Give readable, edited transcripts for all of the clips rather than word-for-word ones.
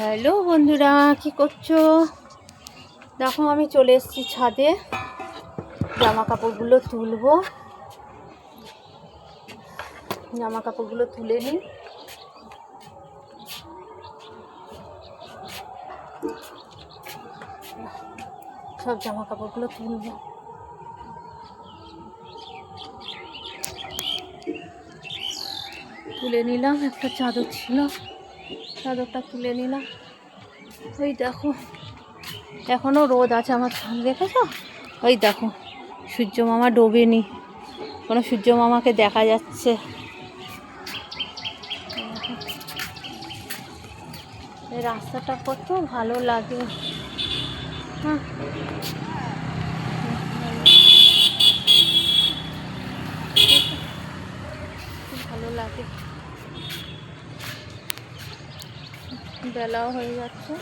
Hello বন্ধুরা, কি করছো? দেখো আমি চলে এসেছি ছাদে, জামা কাপড়গুলো তুলবো। জামা কাপড়গুলো তুলে নিই। সব জামা কাপড়গুলো তুলবো। তুলে নিলাম, একটা চাদর ছিল, চাদরটা তুলে নিলাম। ওই দেখো এখনো রোদ আছে আমার ছাদ, দেখেছো? ওই দেখো সূর্য মামা ডোবেনি, কোনো সূর্য মামাকে দেখা যাচ্ছে। এই রাস্তাটা কত ভালো লাগে, হ্যাঁ ভালো লাগে। বেলাও হয়ে যাচ্ছে।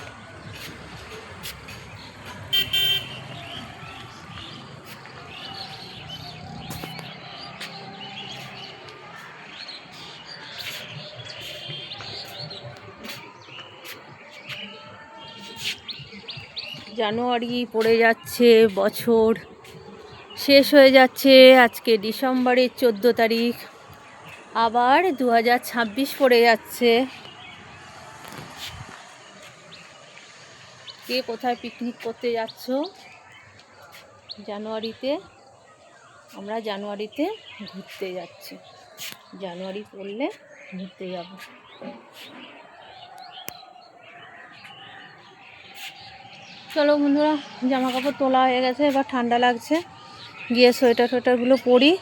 জানুয়ারি পড়ে যাচ্ছে, বছর শেষ হয়ে যাচ্ছে। আজকে ডিসেম্বরের 14 তারিখ, আবার 2026 পড়ে যাচ্ছে। কে কোথায় পিকনিক করতে যাচ্ছ জানুয়ারিতে? আমরা জানুয়ারিতে ঘুরতে যাচ্ছি। জানুয়ারি পড়লে ঘুরতে যাব। চলো বন্ধুরা, জামা কাপড় তোলা হয়ে গেছে, এবার ঠান্ডা লাগছে, গিয়ে সোয়েটার টোয়েটারগুলো পরি,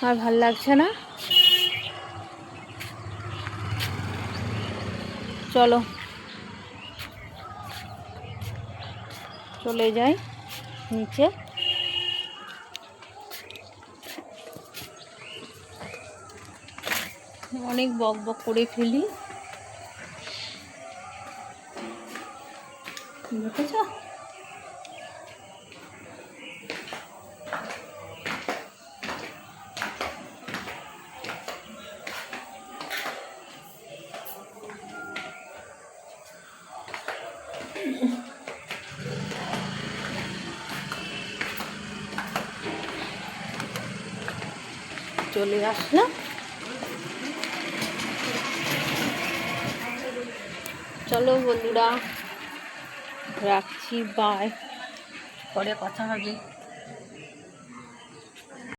আর ভাল লাগছে না। চলো চলে যাই নিচে। অনেক বক বক করে ফেলি, দেখেছ? চলে আসলাম। চলো বন্ধুরা, রাখছি, বাই, পরে কথা হবে।